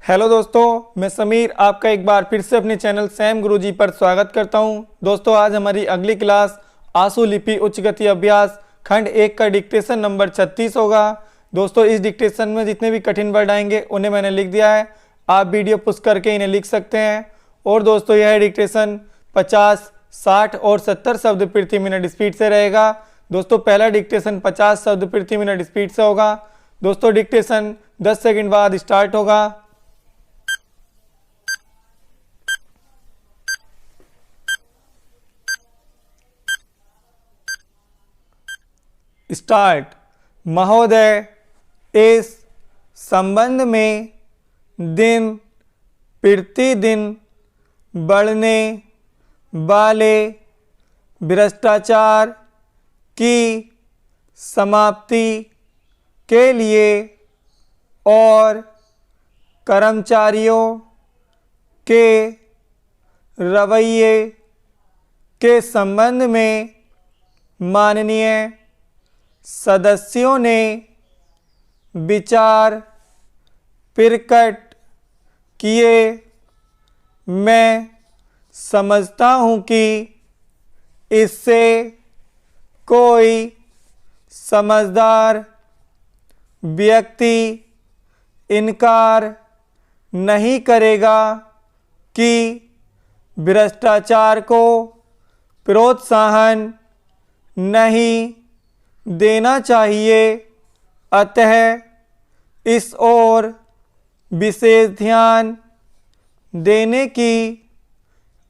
Hello दोस्तों, मैं समीर आपका एक बार फिर से अपने चैनल सैम गुरुजी पर स्वागत करता हूं। दोस्तों, आज हमारी अगली क्लास आंसू लिपि उच्च गति अभ्यास खंड 1 का डिक्टेशन नंबर 36 होगा। दोस्तों, इस डिक्टेशन में जितने भी कठिन वर्ड आएंगे उन्हें मैंने लिख दिया है, आप वीडियो पुश करके इन्हें लिख सकते हैं। और दोस्तों, यह डिक्टेशन 50, 60 और 70 शब्द प्रति मिनट स्पीड से रहेगा। दोस्तों, पहला डिक्टेशन 50 शब्द प्रति मिनट स्पीड से होगा। दोस्तों, डिक्टेशन 10 सेकंड बाद स्टार्ट होगा। स्टार्ट। महोदय, इस संबंध में दिन प्रतिदिन बढ़ने वाले भ्रष्टाचार की समाप्ति के लिए और कर्मचारियों के रवैये के संबंध में माननीय सदस्यों ने विचार प्रकट किए। मैं समझता हूं कि इससे कोई समझदार व्यक्ति इनकार नहीं करेगा कि भ्रष्टाचार को प्रोत्साहन नहीं देना चाहिए, अतः इस ओर विशेष ध्यान देने की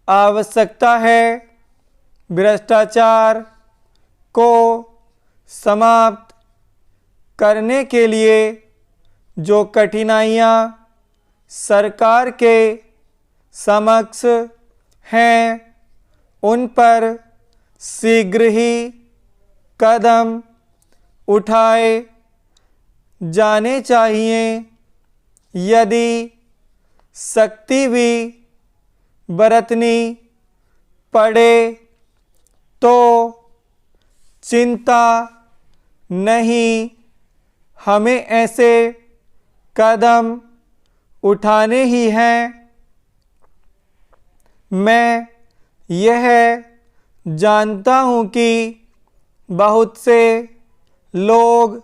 आवश्यकता है। भ्रष्टाचार को समाप्त करने के लिए जो कठिनाइयाँ सरकार के समक्ष हैं, उन पर शीघ्र ही कदम उठाए जाने चाहिए। यदि सख्ती भी बरतनी पड़े तो चिंता नहीं, हमें ऐसे कदम उठाने ही हैं। मैं यह जानता हूँ कि बहुत से लोग,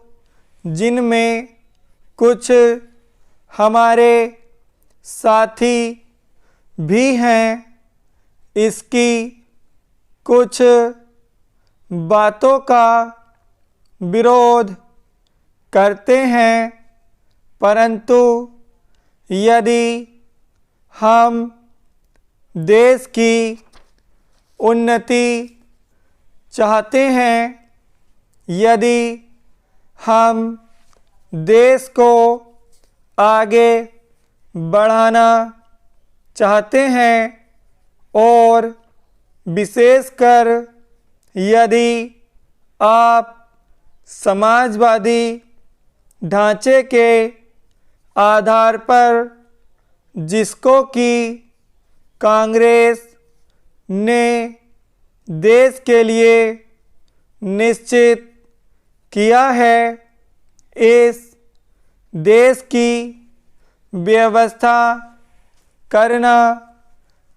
जिनमें कुछ हमारे साथी भी हैं, इसकी कुछ बातों का विरोध करते हैं, परंतु यदि हम देश की उन्नति चाहते हैं, यदि हम देश को आगे बढ़ाना चाहते हैं और विशेषकर यदि आप समाजवादी ढांचे के आधार पर, जिसको कि कांग्रेस ने देश के लिए निश्चित किया है, इस देश की व्यवस्था करना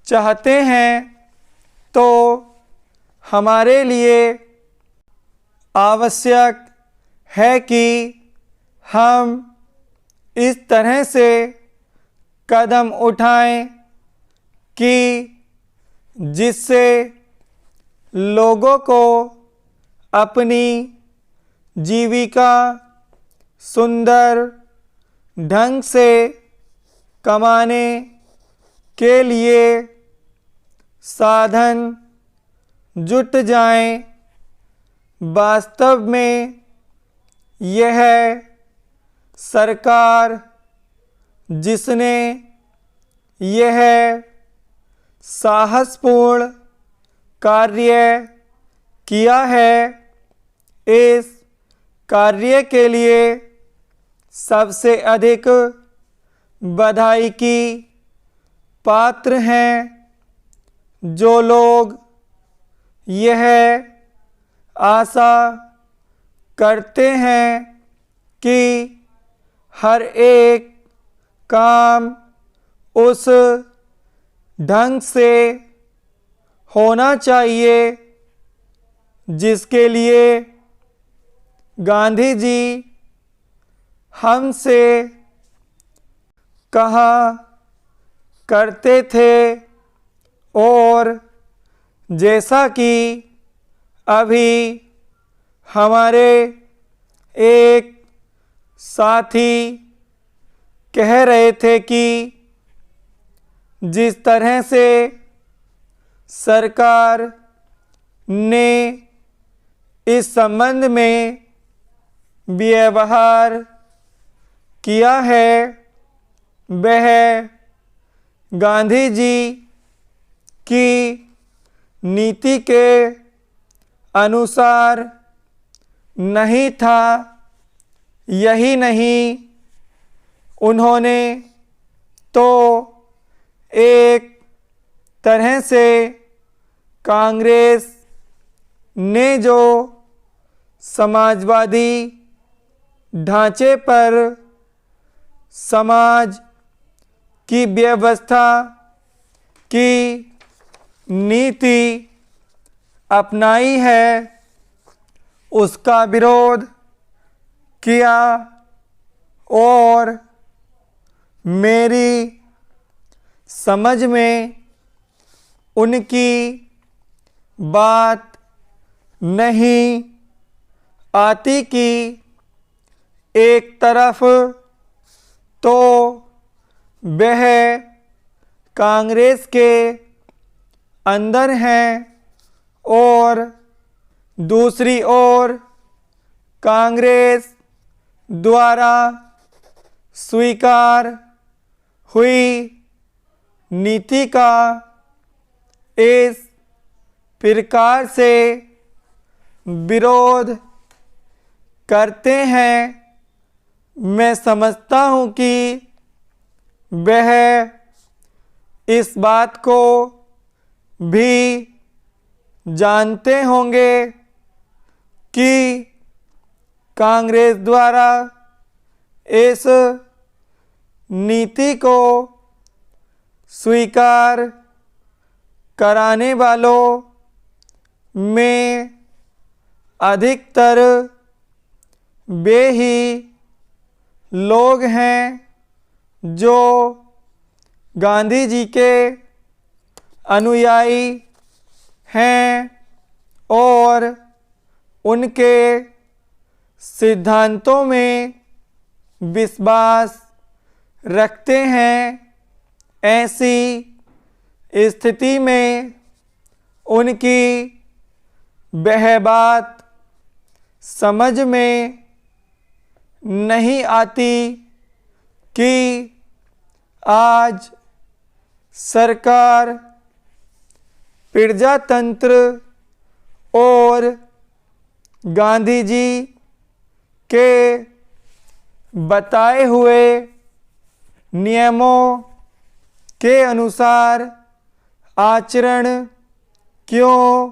चाहते हैं, तो हमारे लिए आवश्यक है कि हम इस तरह से कदम उठाएं कि जिससे लोगों को अपनी जीविका सुंदर ढंग से कमाने के लिए साधन जुट जाएं। वास्तव में यह सरकार, जिसने यह साहसपूर्ण कार्य किया है, इस कार्य के लिए सबसे अधिक बधाई की पात्र हैं। जो लोग यह आशा करते हैं कि हर एक काम उस ढंग से होना चाहिए जिसके लिए गांधी जी हमसे कहा करते थे। और जैसा कि अभी हमारे एक साथी कह रहे थे कि जिस तरह से सरकार ने इस संबंध में व्यवहार किया है वह गांधी जी की नीति के अनुसार नहीं था। यही नहीं, उन्होंने तो एक तरह से कांग्रेस ने जो समाजवादी ढांचे पर समाज की व्यवस्था की नीति अपनाई है उसका विरोध किया। और मेरी समझ में उनकी बात नहीं आती कि एक तरफ तो वह कांग्रेस के अंदर हैं और दूसरी ओर कांग्रेस द्वारा स्वीकार हुई नीति का इस प्रकार से विरोध करते हैं। मैं समझता हूँ कि वह इस बात को भी जानते होंगे कि कांग्रेस द्वारा इस नीति को स्वीकार कराने वालों में अधिकतर वे ही लोग हैं जो गांधी जी के अनुयायी हैं और उनके सिद्धांतों में विश्वास रखते हैं। ऐसी स्थिति में उनकी वह बात समझ में नहीं आती कि आज सरकार प्रजातंत्र और गांधी जी के बताए हुए नियमों के अनुसार आचरण क्यों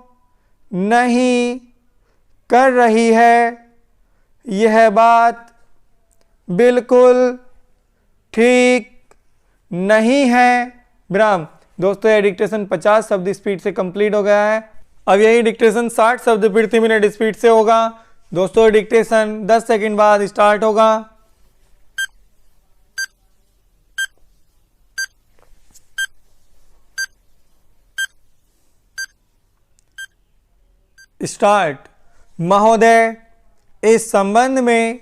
नहीं कर रही है। यह बात बिल्कुल ठीक नहीं है। विराम। दोस्तों यह डिक्टेशन 50 शब्द स्पीड से कंप्लीट हो गया है। अब यही डिक्टेशन 60 शब्द प्रति मिनट स्पीड से होगा। दोस्तों डिक्टेशन 10 सेकंड बाद स्टार्ट होगा। स्टार्ट। महोदय, इस संबंध में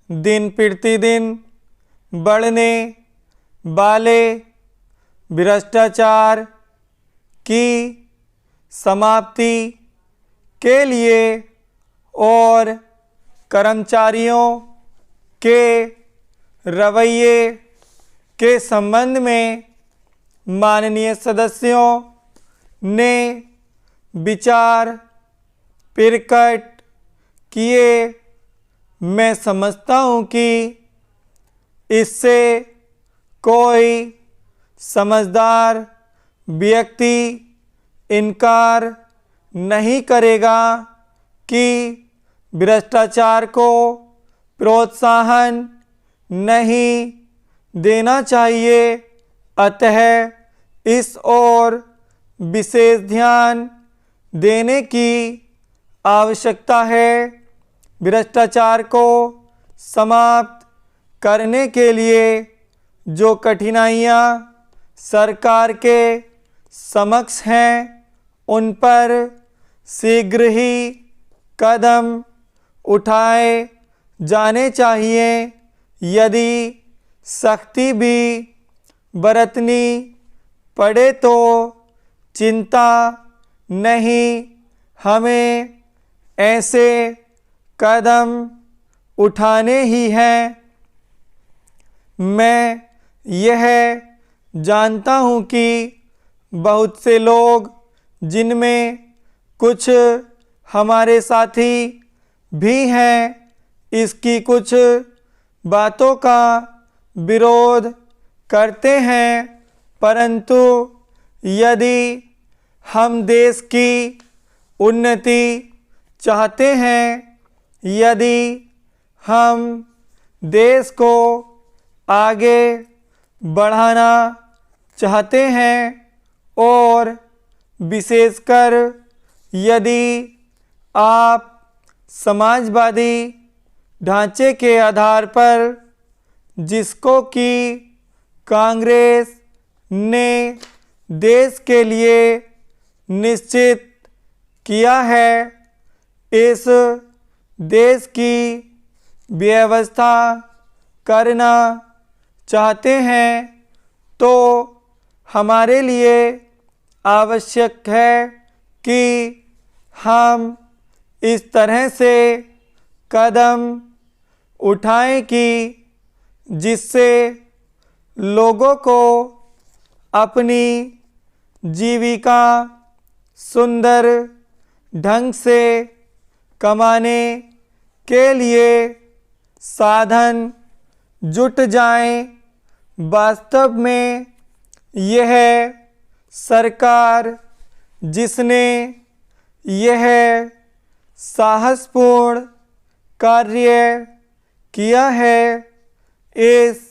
दिन प्रतिदिन बढ़ने वाले भ्रष्टाचार की समाप्ति के लिए और कर्मचारियों के रवैये के संबंध में माननीय सदस्यों ने विचार प्रकट किए। मैं समझता हूँ कि इससे कोई समझदार व्यक्ति इनकार नहीं करेगा कि भ्रष्टाचार को प्रोत्साहन नहीं देना चाहिए अतः इस ओर विशेष ध्यान देने की आवश्यकता है। भ्रष्टाचार को समाप्त करने के लिए जो कठिनाइयाँ सरकार के समक्ष हैं, उन पर शीघ्र ही कदम उठाए जाने चाहिए। यदि सख्ती भी बरतनी पड़े तो चिंता नहीं, हमें ऐसे कदम उठाने ही हैं। मैं यह जानता हूँ कि बहुत से लोग, जिनमें कुछ हमारे साथी भी हैं, इसकी कुछ बातों का विरोध करते हैं। परंतु यदि हम देश की उन्नति चाहते हैं, यदि हम देश को आगे बढ़ाना चाहते हैं और विशेषकर यदि आप समाजवादी ढांचे के आधार पर, जिसको कि कांग्रेस ने देश के लिए निश्चित किया है, इस देश की व्यवस्था करना चाहते हैं, तो हमारे लिए आवश्यक है कि हम इस तरह से कदम उठाएं कि जिससे लोगों को अपनी जीविका सुंदर ढंग से कमाने के लिए साधन जुट जाएं। वास्तव में यह सरकार, जिसने यह साहसपूर्ण कार्य किया है, इस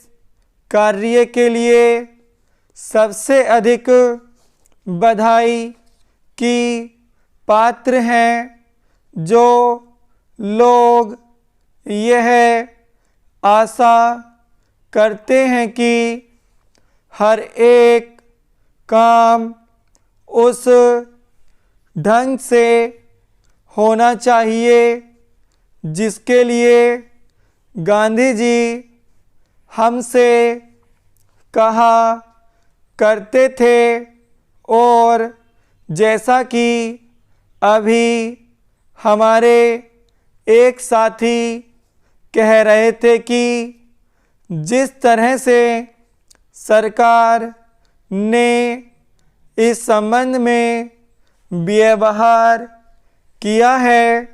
कार्य के लिए सबसे अधिक बधाई की पात्र हैं। जो लोग यह आशा करते हैं कि हर एक काम उस ढंग से होना चाहिए जिसके लिए गांधी जी हमसे कहा करते थे, और जैसा कि अभी हमारे एक साथी कह रहे थे कि जिस तरह से सरकार ने इस संबंध में व्यवहार किया है,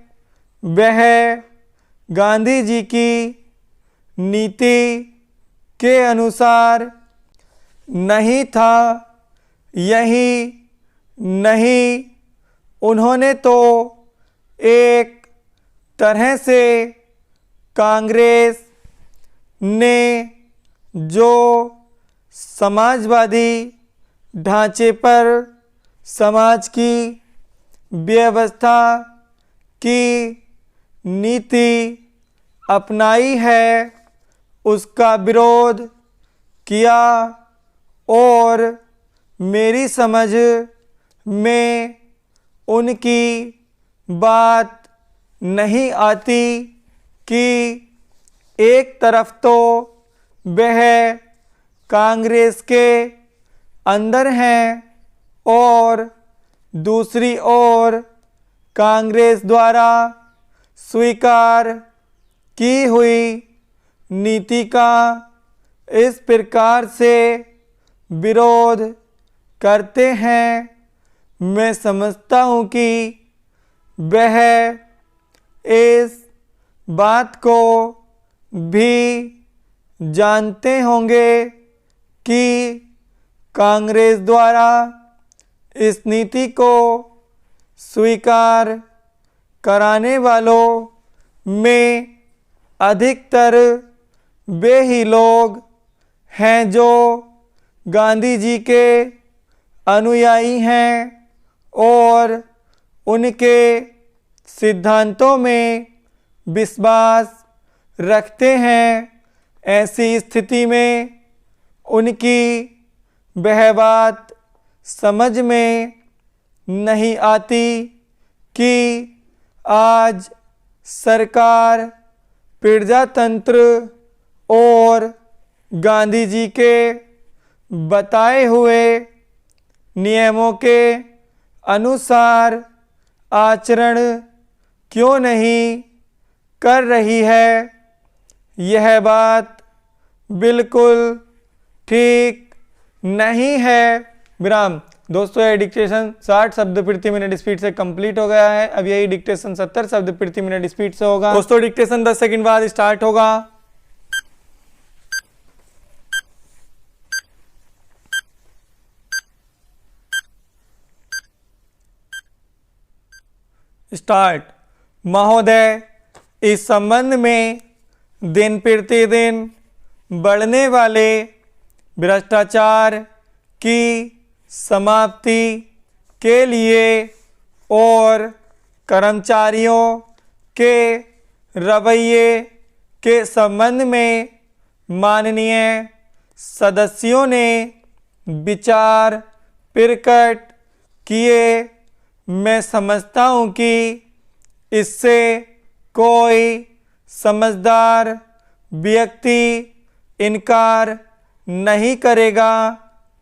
वह गांधी जी की नीति के अनुसार नहीं था। यही नहीं, उन्होंने तो एक तरह से कांग्रेस ने जो समाजवादी ढांचे पर समाज की व्यवस्था की नीति अपनाई है, उसका विरोध किया, और मेरी समझ में उनकी बात नहीं आती कि एक तरफ तो वह कांग्रेस के अंदर हैं और दूसरी ओर कांग्रेस द्वारा स्वीकार की हुई नीति का इस प्रकार से विरोध करते हैं। मैं समझता हूँ कि वह इस बात को भी जानते होंगे कि कांग्रेस द्वारा इस नीति को स्वीकार कराने वालों में अधिकतर वे ही लोग हैं जो गांधी जी के अनुयायी हैं और उनके सिद्धांतों में विश्वास रखते हैं, ऐसी स्थिति में उनकी वह बात समझ में नहीं आती कि आज सरकार प्रजातंत्र और गांधी जी के बताए हुए नियमों के अनुसार आचरण क्यों नहीं कर रही है। यह बात बिल्कुल ठीक नहीं है। विराम। दोस्तों यह डिक्टेशन 60 शब्द प्रति मिनट स्पीड से कंप्लीट हो गया है। अब यही डिक्टेशन 70 शब्द प्रति मिनट स्पीड से होगा। दोस्तों डिक्टेशन 10 सेकंड बाद स्टार्ट होगा। स्टार्ट। महोदय, इस संबंध में दिन प्रतिदिन बढ़ने वाले भ्रष्टाचार की समाप्ति के लिए और कर्मचारियों के रवैये के संबंध में माननीय सदस्यों ने विचार प्रकट किए। मैं समझता हूँ कि इससे कोई समझदार व्यक्ति इनकार नहीं करेगा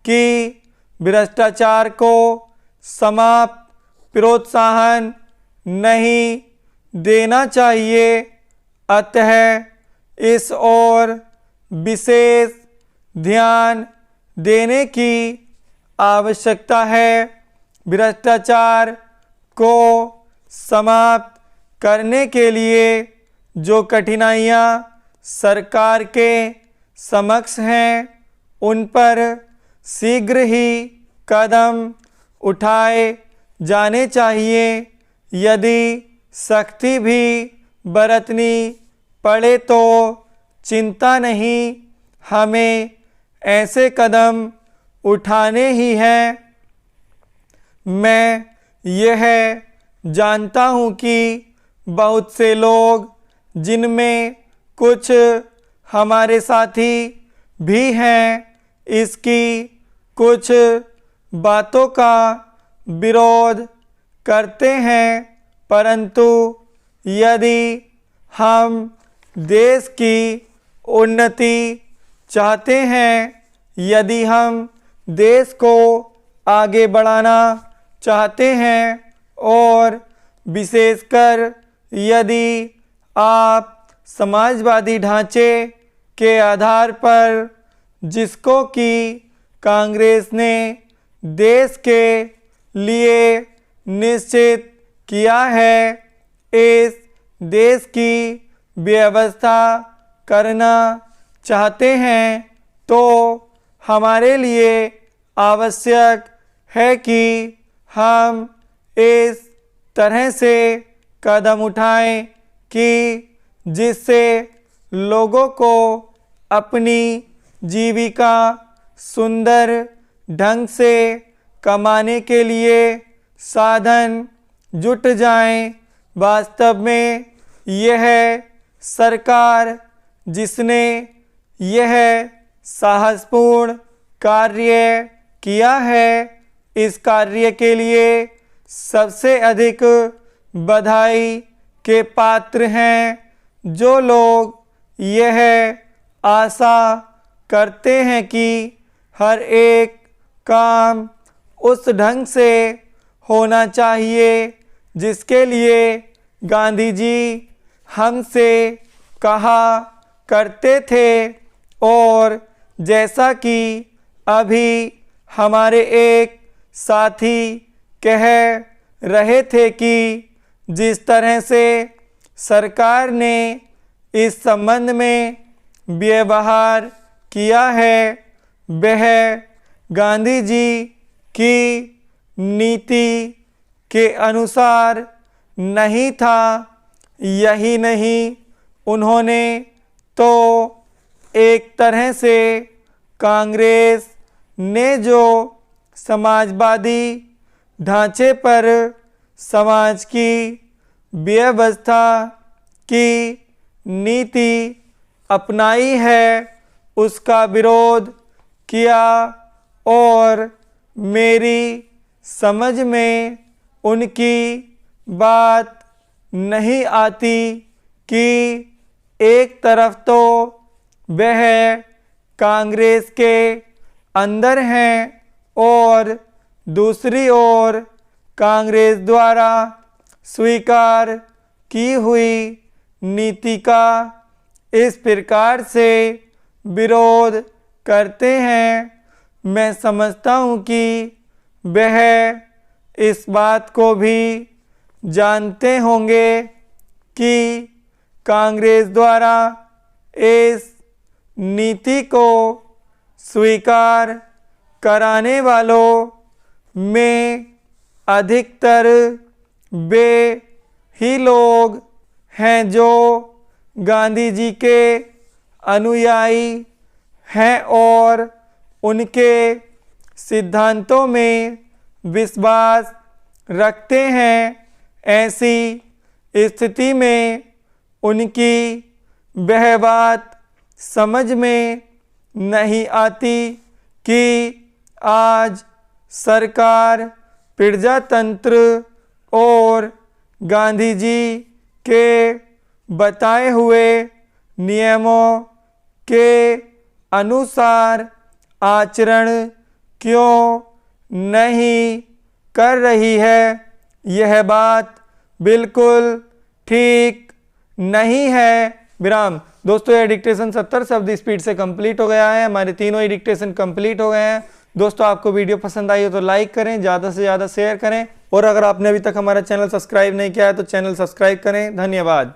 कि भ्रष्टाचार को समाप्त प्रोत्साहन नहीं देना चाहिए। अतः इस ओर विशेष ध्यान देने की आवश्यकता है। भ्रष्टाचार को समाप्त करने के लिए जो कठिनाइयाँ सरकार के समक्ष हैं, उन पर शीघ्र ही कदम उठाए जाने चाहिए। यदि सख्ती भी बरतनी पड़े तो चिंता नहीं, हमें ऐसे कदम उठाने ही हैं। मैं यह जानता हूँ कि बहुत से लोग, जिनमें कुछ हमारे साथी भी हैं, इसकी कुछ बातों का विरोध करते हैं, परंतु यदि हम देश की उन्नति चाहते हैं, यदि हम देश को आगे बढ़ाना चाहते हैं और विशेषकर यदि आप समाजवादी ढांचे के आधार पर, जिसको कि कांग्रेस ने देश के लिए निश्चित किया है, इस देश की व्यवस्था करना चाहते हैं, तो हमारे लिए आवश्यक है कि हम इस तरह से कदम उठाएं कि जिससे लोगों को अपनी जीविका सुंदर ढंग से कमाने के लिए साधन जुट जाएं। वास्तव में यह सरकार, जिसने यह साहसपूर्ण कार्य किया है, इस कार्य के लिए सबसे अधिक बधाई के पात्र हैं। जो लोग यह आशा करते हैं कि हर एक काम उस ढंग से होना चाहिए जिसके लिए गांधी जी हमसे कहा करते थे, और जैसा कि अभी हमारे एक साथी कह रहे थे कि जिस तरह से सरकार ने इस संबंध में व्यवहार किया है, वह गांधी जी की नीति के अनुसार नहीं था। यही नहीं, उन्होंने तो एक तरह से कांग्रेस ने जो समाजवादी ढांचे पर समाज की व्यवस्था की नीति अपनाई है उसका विरोध किया और मेरी समझ में उनकी बात नहीं आती कि एक तरफ तो वह कांग्रेस के अंदर हैं और दूसरी ओर कांग्रेस द्वारा स्वीकार की हुई नीति का इस प्रकार से विरोध करते हैं। मैं समझता हूँ कि वह इस बात को भी जानते होंगे कि कांग्रेस द्वारा इस नीति को स्वीकार कराने वालों में अधिकतर वे ही लोग हैं जो गांधी जी के अनुयायी हैं और उनके सिद्धांतों में विश्वास रखते हैं। ऐसी स्थिति में उनकी वह बात समझ में नहीं आती कि आज सरकार प्रजातंत्र और गांधी जी के बताए हुए नियमों के अनुसार आचरण क्यों नहीं कर रही है। यह बात बिल्कुल ठीक नहीं है। विराम। दोस्तों यह डिक्टेशन 70 शब्द स्पीड से कंप्लीट हो गया है। हमारे तीनों ही डिक्टेशन कंप्लीट हो गए हैं। दोस्तों आपको वीडियो पसंद आई हो तो लाइक करें, ज़्यादा से ज़्यादा शेयर करें और अगर आपने अभी तक हमारा चैनल सब्सक्राइब नहीं किया है तो चैनल सब्सक्राइब करें। धन्यवाद।